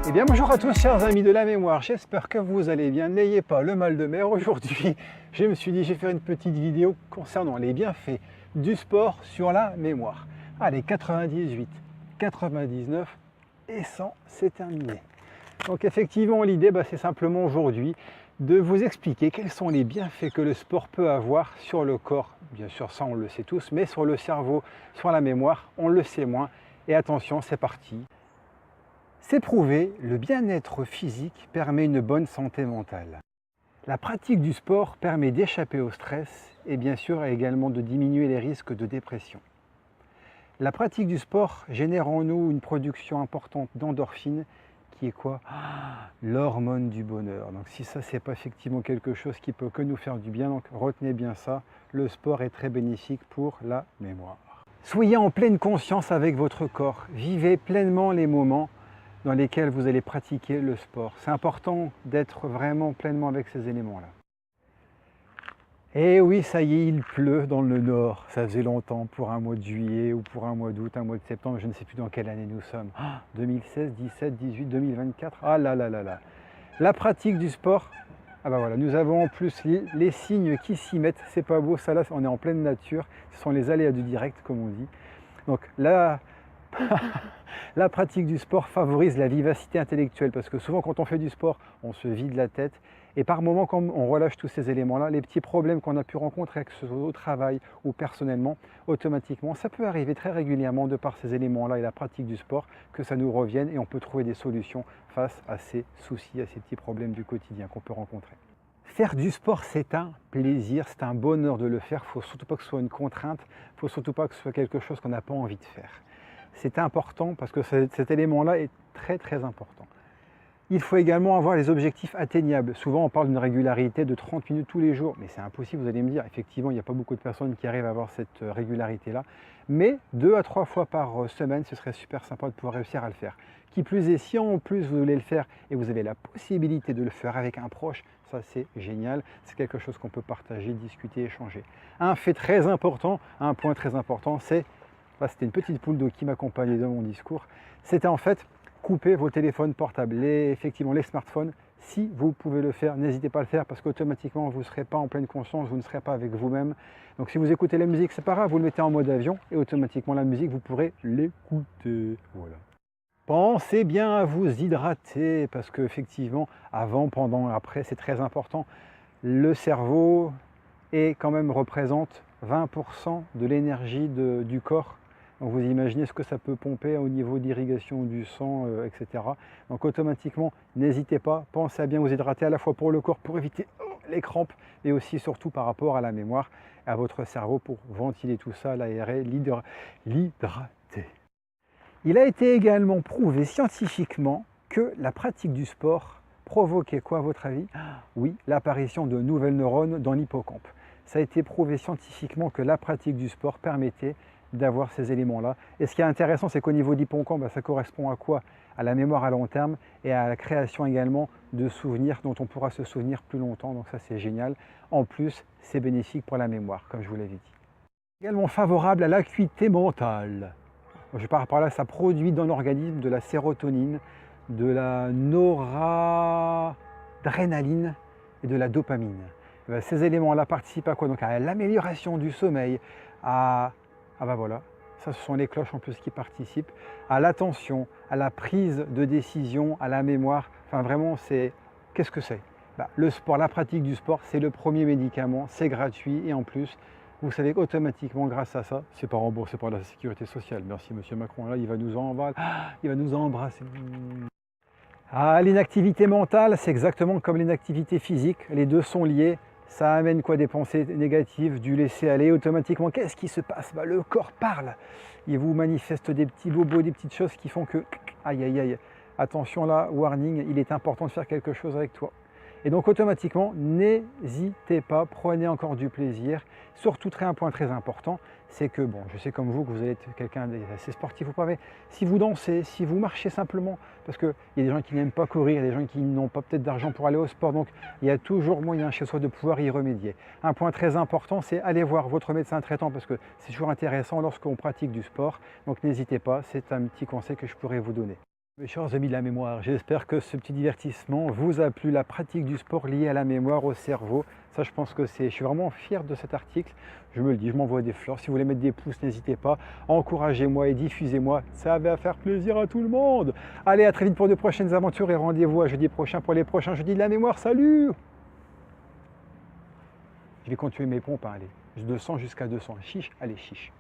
Eh bien bonjour à tous chers amis de la mémoire, j'espère que vous allez bien, n'ayez pas le mal de mer. Aujourd'hui, je me suis dit je vais faire une petite vidéo concernant les bienfaits du sport sur la mémoire. Allez, 98, 99 et 100, c'est terminé. Donc effectivement l'idée c'est simplement aujourd'hui de vous expliquer quels sont les bienfaits que le sport peut avoir sur le corps. Bien sûr ça on le sait tous, mais sur le cerveau, sur la mémoire, on le sait moins. Et attention, c'est parti. C'est prouvé, le bien-être physique permet une bonne santé mentale. La pratique du sport permet d'échapper au stress et bien sûr également de diminuer les risques de dépression. La pratique du sport génère en nous une production importante d'endorphines qui est quoi? L'hormone du bonheur. Donc si ça c'est pas effectivement quelque chose qui peut que nous faire du bien, donc retenez bien ça, le sport est très bénéfique pour la mémoire. Soyez en pleine conscience avec votre corps, vivez pleinement les moments dans lesquels vous allez pratiquer le sport. C'est important d'être vraiment pleinement avec ces éléments-là. Et oui, ça y est, il pleut dans le nord. Ça faisait longtemps pour un mois de juillet ou pour un mois d'août, un mois de septembre. Je ne sais plus dans quelle année nous sommes. 2016, 17, 18, 2024. Ah là là là là. La pratique du sport. Ah bah voilà, nous avons en plus les signes qui s'y mettent. C'est pas beau, ça là, on est en pleine nature. Ce sont les aléas du direct, comme on dit. Donc là, la pratique du sport favorise la vivacité intellectuelle parce que souvent quand on fait du sport, on se vide la tête et par moments quand on relâche tous ces éléments-là, les petits problèmes qu'on a pu rencontrer, que ce soit au travail ou personnellement, automatiquement, ça peut arriver très régulièrement de par ces éléments-là et la pratique du sport que ça nous revienne et on peut trouver des solutions face à ces soucis, à ces petits problèmes du quotidien qu'on peut rencontrer. Faire du sport, c'est un plaisir, c'est un bonheur de le faire. Il ne faut surtout pas que ce soit une contrainte, il ne faut surtout pas que ce soit quelque chose qu'on n'a pas envie de faire. C'est important parce que cet élément-là est très très important. Il faut également avoir les objectifs atteignables. Souvent on parle d'une régularité de 30 minutes tous les jours, mais c'est impossible, vous allez me dire. Effectivement, il n'y a pas beaucoup de personnes qui arrivent à avoir cette régularité-là. Mais 2 à 3 fois par semaine, ce serait super sympa de pouvoir réussir à le faire. Qui plus est, si en plus vous voulez le faire et vous avez la possibilité de le faire avec un proche, ça c'est génial. C'est quelque chose qu'on peut partager, discuter, échanger. Un fait très important, un point très important, c'est... C'était une petite poule d'eau qui m'accompagnait dans mon discours. C'était en fait couper vos téléphones portables, effectivement les smartphones. Si vous pouvez le faire, n'hésitez pas à le faire parce qu'automatiquement vous ne serez pas en pleine conscience, vous ne serez pas avec vous-même. Donc si vous écoutez la musique, c'est pas grave, vous le mettez en mode avion et automatiquement la musique, vous pourrez l'écouter. Voilà. Pensez bien à vous hydrater parce qu'effectivement, avant, pendant, après, c'est très important. Le cerveau quand même représente 20% de l'énergie du corps. Donc vous imaginez ce que ça peut pomper au niveau d'irrigation du sang, etc. Donc automatiquement, n'hésitez pas, pensez à bien vous hydrater à la fois pour le corps, pour éviter les crampes, mais aussi surtout par rapport à la mémoire, à votre cerveau pour ventiler tout ça, l'aérer, l'hydrater. Il a été également prouvé scientifiquement que la pratique du sport provoquait quoi à votre avis? Oui, l'apparition de nouvelles neurones dans l'hippocampe. Ça a été prouvé scientifiquement que la pratique du sport permettait d'avoir ces éléments-là. Et ce qui est intéressant, c'est qu'au niveau de l'hippocampe, ça correspond à quoi? À la mémoire à long terme et à la création également de souvenirs dont on pourra se souvenir plus longtemps. Donc ça, c'est génial. En plus, c'est bénéfique pour la mémoire, comme je vous l'avais dit. Également favorable à l'acuité mentale. Je pars par là, ça produit dans l'organisme de la sérotonine, de la noradrénaline et de la dopamine. Ces éléments-là participent à quoi? Donc à l'amélioration du sommeil, voilà, ça ce sont les cloches en plus qui participent, à l'attention, à la prise de décision, à la mémoire, enfin vraiment c'est... Qu'est-ce que c'est? Le sport, la pratique du sport, c'est le premier médicament, c'est gratuit et en plus, vous savez qu'automatiquement grâce à ça, c'est pas remboursé par la sécurité sociale. Merci monsieur Macron, là il va nous embrasser. Ah, l'inactivité mentale, c'est exactement comme l'inactivité physique, les deux sont liés. Ça amène quoi? Des pensées négatives, du laisser aller automatiquement. Qu'est-ce qui se passe? Le corps parle. Il vous manifeste des petits bobos, des petites choses qui font que... Aïe, aïe, aïe. Attention là, warning, il est important de faire quelque chose avec toi. Et donc automatiquement, n'hésitez pas, prenez encore du plaisir. Surtout, un point très important, c'est que, bon, je sais comme vous que vous allez être quelqu'un d'assez sportif ou pas, mais si vous dansez, si vous marchez simplement, parce qu'il y a des gens qui n'aiment pas courir, il y a des gens qui n'ont pas peut-être d'argent pour aller au sport, donc il y a toujours moyen chez soi de pouvoir y remédier. Un point très important, c'est aller voir votre médecin traitant, parce que c'est toujours intéressant lorsqu'on pratique du sport, donc n'hésitez pas, c'est un petit conseil que je pourrais vous donner. Mes chers amis de la mémoire, j'espère que ce petit divertissement vous a plu, la pratique du sport liée à la mémoire, au cerveau. Ça, je pense que je suis vraiment fier de cet article. Je me le dis, je m'envoie des fleurs. Si vous voulez mettre des pouces, n'hésitez pas. Encouragez-moi et diffusez-moi. Ça va faire plaisir à tout le monde. Allez, à très vite pour de prochaines aventures et rendez-vous à jeudi prochain pour les prochains jeudis de la mémoire. Salut! Je vais continuer mes pompes, hein, allez. De 100 jusqu'à 200. Chiche, allez, chiche.